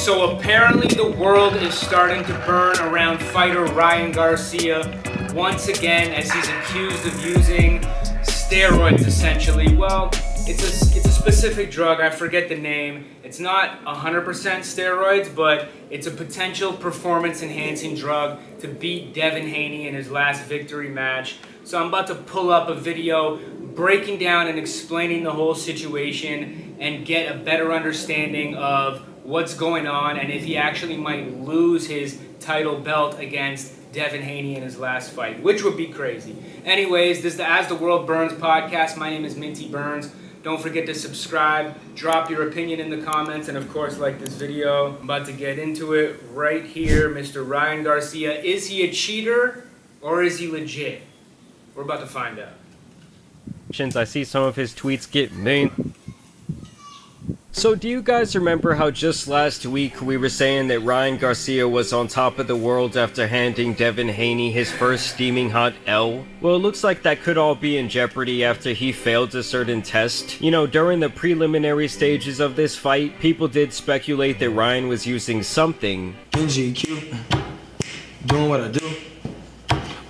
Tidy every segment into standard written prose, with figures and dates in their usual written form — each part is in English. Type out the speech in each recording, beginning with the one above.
So apparently the world is starting to burn around fighter Ryan Garcia once again as he's accused of using steroids essentially. Well, it's a specific drug, I forget the name. It's not 100% steroids, but it's a potential performance enhancing drug to beat Devin Haney in his last victory match. So I'm about to pull up a video breaking down and explaining the whole situation and get a better understanding of what's going on and if he actually might lose his title belt against Devin Haney in his last fight, which would be crazy. Anyways, this is the As the World Burns podcast. My name is Minty Burns. Don't forget to subscribe, drop your opinion in the comments, and of course like this video. I'm about to get into it right here. Mr. Ryan Garcia, is he a cheater or is he legit? We're about to find out. I see some of his tweets get mean. So do you guys remember how just last week we were saying that Ryan Garcia was on top of the world after handing Devin Haney his first steaming hot L? Well, it looks like that could all be in jeopardy after he failed a certain test. You know, during the preliminary stages of this fight, people did speculate that Ryan was using something. NGQ, doing what I do,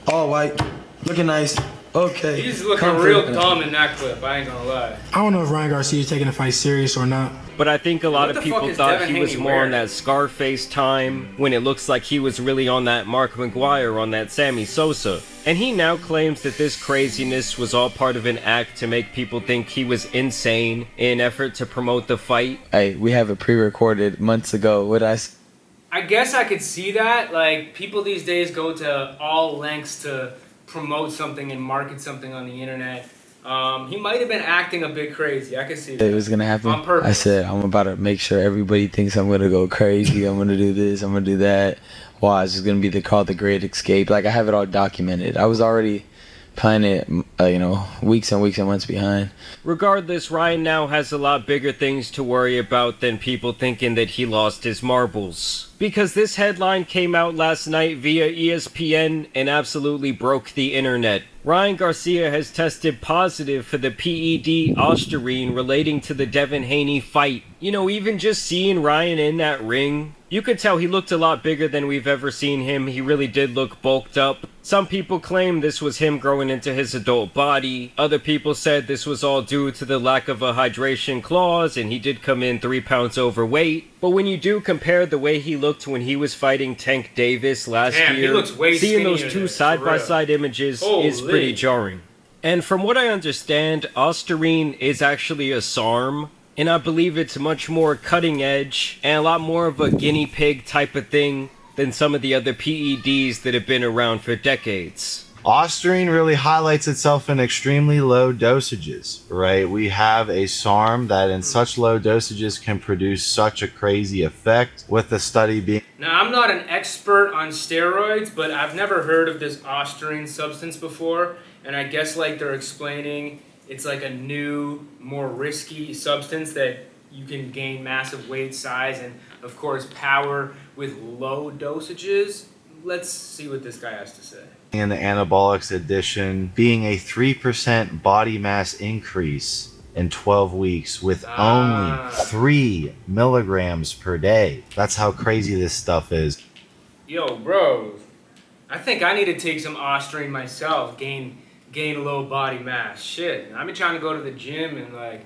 all white, looking nice. Okay. He's looking real dumb in that clip, I ain't gonna lie. I don't know if Ryan Garcia is taking the fight serious or not. But I think a lot of people thought he was more on that Scarface time, when it looks like he was really on that Mark McGuire, on that Sammy Sosa. And he now claims that this craziness was all part of an act to make people think he was insane in an effort to promote the fight. Hey, we have it pre-recorded months ago. I guess I could see that. Like, people these days go to all lengths to promote something and market something on the internet. He might have been acting a bit crazy. I could see that. It was gonna happen. On purpose. I said, I'm about to make sure everybody thinks I'm gonna go crazy. I'm gonna do this. I'm gonna do that. Watch, it's gonna be called The Great Escape. Like, I have it all documented. I was already planning it, weeks and weeks and months behind. Regardless, Ryan now has a lot bigger things to worry about than people thinking that he lost his marbles. Because this headline came out last night via ESPN and absolutely broke the internet. Ryan Garcia has tested positive for the PED Ostarine relating to the Devin Haney fight. You know, even just seeing Ryan in that ring, you could tell he looked a lot bigger than we've ever seen him. He really did look bulked up. Some people claim this was him growing into his adult body. Other people said this was all due to the lack of a hydration clause and he did come in 3 pounds overweight. But when you do compare the way he looked when he was fighting Tank Davis last year, seeing those two side-by-side images is pretty jarring. And from what I understand, Ostarine is actually a SARM, and I believe it's much more cutting edge and a lot more of a guinea pig type of thing than some of the other PEDs that have been around for decades. Ostarine really highlights itself in extremely low dosages, right? We have a SARM that in such low dosages can produce such a crazy effect, with the study being... Now, I'm not an expert on steroids, but I've never heard of this Ostarine substance before, and I guess like they're explaining it's like a new, more risky substance that you can gain massive weight, size, and of course power with low dosages. Let's see what this guy has to say. In the anabolics addition being a 3% body mass increase in 12 weeks with only 3 milligrams per day. That's how crazy this stuff is. Yo, bro, I think I need to take some Ostarine myself, gain a little body mass. Shit, I've been trying to go to the gym and like,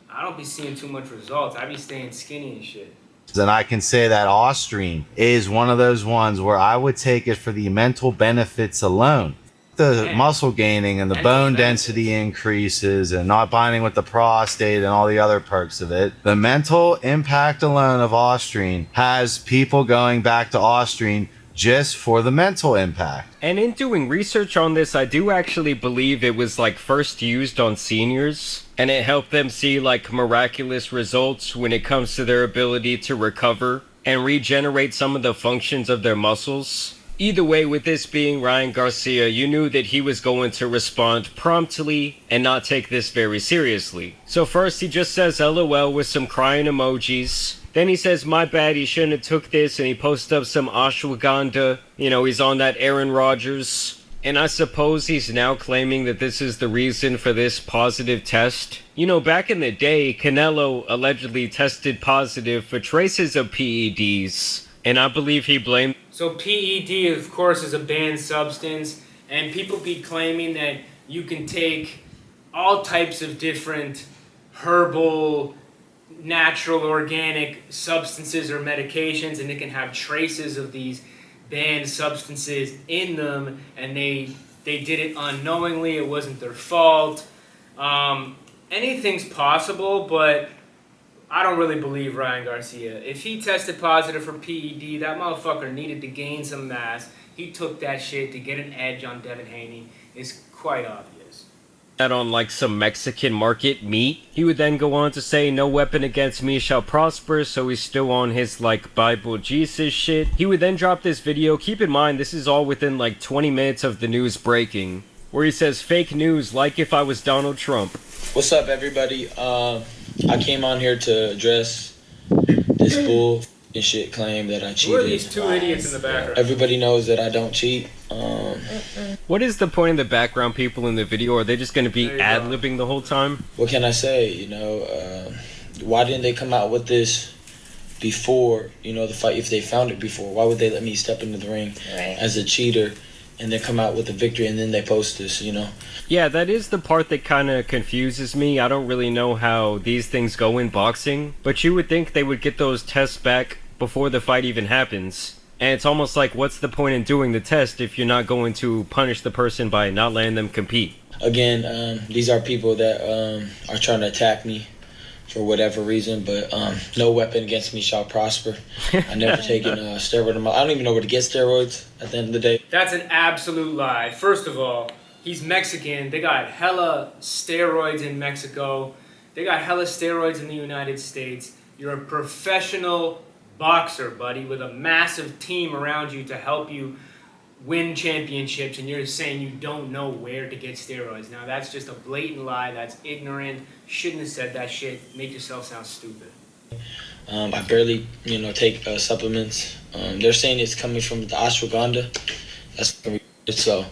I don't be seeing too much results. I be staying skinny and shit. And I can say that Ostarine is one of those ones where I would take it for the mental benefits alone. The muscle gaining and the bone density increases and not binding with the prostate and all the other perks of it. The mental impact alone of Ostarine has people going back to Ostarine just for the mental impact. And in doing research on this, I do actually believe it was like first used on seniors, and it helped them see like miraculous results when it comes to their ability to recover and regenerate some of the functions of their muscles. Either way, with this being Ryan Garcia, you knew that he was going to respond promptly and not take this very seriously. So first he just says LOL with some crying emojis. Then he says, my bad, he shouldn't have took this, and he posts up some ashwagandha. You know, he's on that Aaron Rodgers. And I suppose he's now claiming that this is the reason for this positive test. You know, back in the day, Canelo allegedly tested positive for traces of PEDs, and I believe he blamed... So PED, of course, is a banned substance, and people be claiming that you can take all types of different herbal, natural, organic substances or medications, and it can have traces of these banned substances in them, and they did it unknowingly. It wasn't their fault. Anything's possible, but I don't really believe Ryan Garcia. If he tested positive for PED, that motherfucker needed to gain some mass. He took that shit to get an edge on Devin Haney. It's quite obvious. That on like some Mexican market meat. He would then go on to say, no weapon against me shall prosper, so he's still on his like Bible Jesus shit. He would then drop this video. Keep in mind, this is all within like 20 minutes of the news breaking, where he says, fake news like if I was Donald Trump. What's up, everybody? I came on here to address this bull and shit claim that I cheated. Who are these two idiots in the background? Everybody knows that I don't cheat. What is the point of the background people in the video? Are they just going to be ad-libbing the whole time? What can I say? You know, why didn't they come out with this before, you know, the fight? If they found it before, why would they let me step into the ring as a cheater and then come out with a victory and then they post this, you know? Yeah, that is the part that kind of confuses me. I don't really know how these things go in boxing, but you would think they would get those tests back before the fight even happens. And it's almost like, what's the point in doing the test if you're not going to punish the person by not letting them compete? Again, these are people that are trying to attack me for whatever reason, but no weapon against me shall prosper. I never taken a steroid in my... I don't even know where to get steroids at the end of the day. That's an absolute lie. First of all, he's Mexican. They got hella steroids in Mexico. They got hella steroids in the United States. You're a professional boxer, buddy, with a massive team around you to help you win championships, and you're saying you don't know where to get steroids. Now, that's just a blatant lie. That's ignorant. Shouldn't have said that shit. Made yourself sound stupid. I barely, you know, take supplements. They're saying it's coming from the ashwagandha. That's so.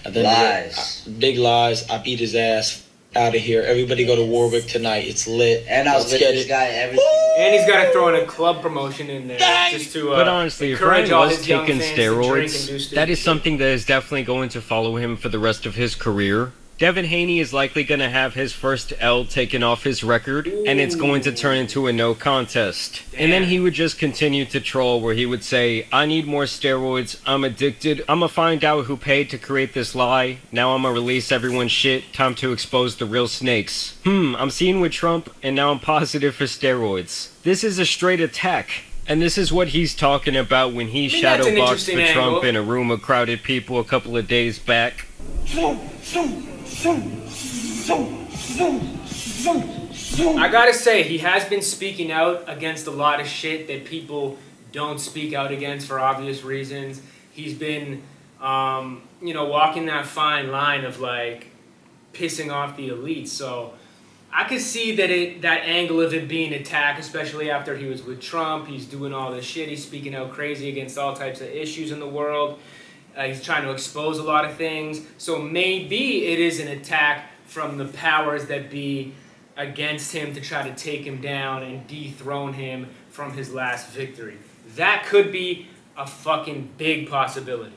Lies. Big lies. I beat his ass out of here. Everybody go to Warwick tonight. It's lit. And I was with this guy every... And he's got to throw in a club promotion in there just to But honestly, if encourage Ryan all was his young taking fans to drink and do steroids, stupid that is shit. something that is definitely going to follow him for the rest of his career. Devin Haney is likely going to have his first L taken off his record, and it's going to turn into a no contest. And then he would just continue to troll, where he would say, I need more steroids, I'm addicted, I'ma find out who paid to create this lie, now I'ma release everyone's shit, time to expose the real snakes. I'm seen with Trump, and now I'm positive for steroids. This is a straight attack. And this is what he's talking about when he shadowboxed for Trump in a room of crowded people a couple of days back. I gotta say, he has been speaking out against a lot of shit that people don't speak out against for obvious reasons. He's been, walking that fine line of, like, pissing off the elites. So I could see that angle of it being attack, especially after he was with Trump. He's doing all this shit. He's speaking out crazy against all types of issues in the world. He's trying to expose a lot of things. So maybe it is an attack from the powers that be against him to try to take him down and dethrone him from his last victory. That could be a fucking big possibility.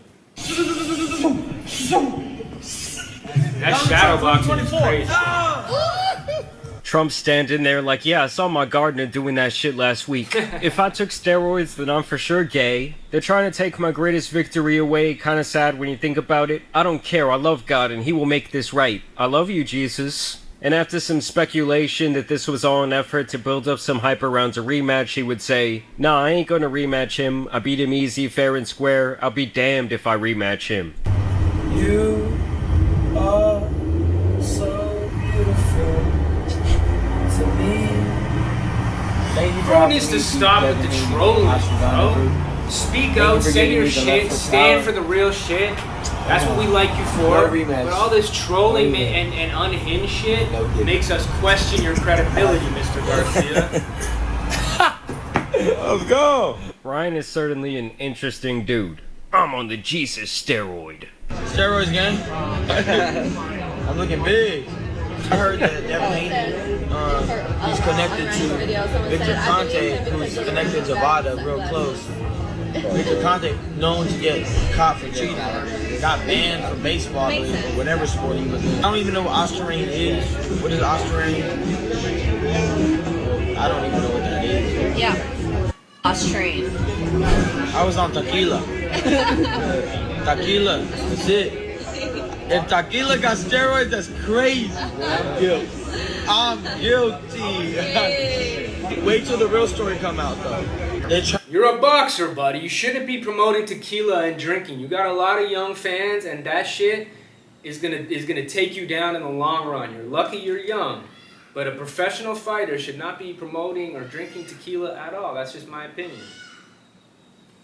That shadow boxing is crazy. Trump standing there like, yeah, I saw my gardener doing that shit last week. If I took steroids, then I'm for sure gay. They're trying to take my greatest victory away. Kind of sad when you think about it. I don't care. I love God, and he will make this right. I love you, Jesus. And after some speculation that this was all an effort to build up some hype around a rematch, he would say, nah, I ain't gonna rematch him. I beat him easy, fair and square. I'll be damned if I rematch him. You are so beautiful to me. Bro needs to stop with the trolling, bro. Speak out, say your shit, stand for the real shit. That's what we like you for. But all this trolling and unhinged shit makes us question your credibility, Mr. Garcia. Let's go. Ryan is certainly an interesting dude. I'm on the Jesus steroid. Steroids gang. I'm looking big. I heard that Devin Haney, he's connected to Victor Conte, who's connected to Vada real close. Victor Conte, known to get caught for cheating, got banned from baseball, I believe, or whatever sport he was in. I don't even know what Ostarine is. What is Ostarine? I don't even know what that is. Yeah. Ostarine. I was on tequila. Tequila, that's it. If tequila got steroids, that's crazy. I'm guilty. Wait till the real story come out, though. You're a boxer, buddy. You shouldn't be promoting tequila and drinking. You got a lot of young fans, and that shit is gonna take you down in the long run. You're lucky you're young, but a professional fighter should not be promoting or drinking tequila at all. That's just my opinion.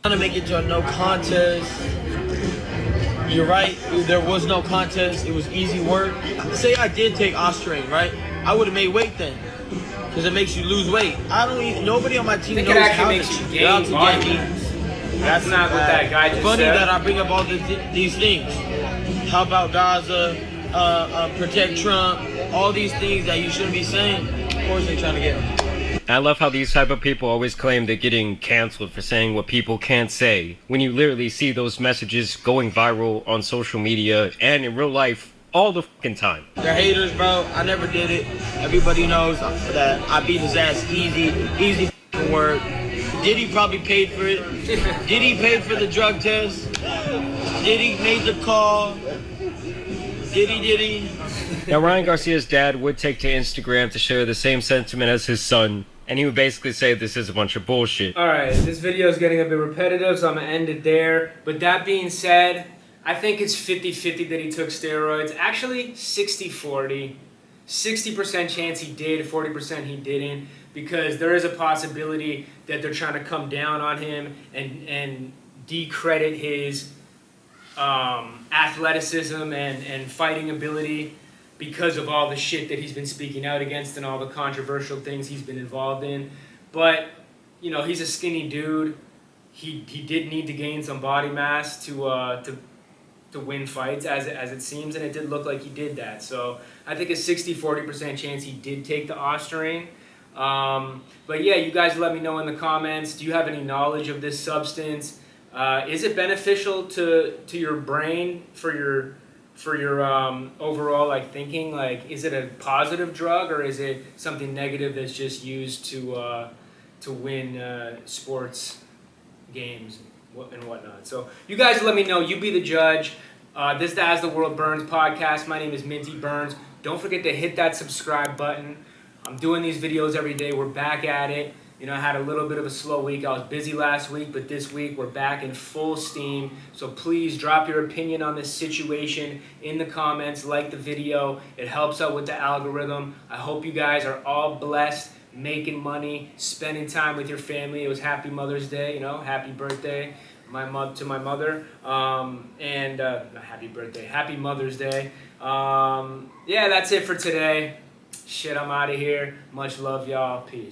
Trying to make it to a no contest. You're right, there was no contest. It was easy work. Say I did take Ostarine, right? I would have made weight then, because it makes you lose weight. Nobody on my team knows how to gain body. That's not what that guy just funny said. That I bring up all these things. How about Gaza, protect Trump, all these things that you shouldn't be saying. Of course they're trying to get them. I love how these type of people always claim they're getting canceled for saying what people can't say, when you literally see those messages going viral on social media and in real life all the fucking time. They're haters, bro. I never did it. Everybody knows that I beat his ass easy fucking work. Diddy probably paid for it. Diddy paid for the drug test. Diddy made the call. Diddy. Now, Ryan Garcia's dad would take to Instagram to share the same sentiment as his son, and he would basically say this is a bunch of bullshit. Alright, this video is getting a bit repetitive, so I'm going to end it there. But that being said, I think it's 50-50 that he took steroids. Actually, 60-40. 60% chance he did, 40% he didn't. Because there is a possibility that they're trying to come down on him and decredit his athleticism and fighting ability, because of all the shit that he's been speaking out against and all the controversial things he's been involved in. But, you know, he's a skinny dude. He did need to gain some body mass to win fights, as it seems, and it did look like he did that. So I think a 60-40% chance he did take the Ostarine. But yeah, you guys let me know in the comments. Do you have any knowledge of this substance? Is it beneficial to your brain for your overall like thinking? Like, is it a positive drug, or is it something negative that's just used to win sports games and whatnot? So you guys let me know. You be the judge. This is the As the World Burns podcast. My name is Minty Burns. Don't forget to hit that subscribe button. I'm doing these videos every day. We're back at it. You know, I had a little bit of a slow week. I was busy last week, but this week we're back in full steam. So please drop your opinion on this situation in the comments. Like the video. It helps out with the algorithm. I hope you guys are all blessed, making money, spending time with your family. It was Happy Mother's Day, you know, happy birthday to my mother. Happy birthday, Happy Mother's Day. Yeah, that's it for today. Shit, I'm out of here. Much love, y'all. Peace.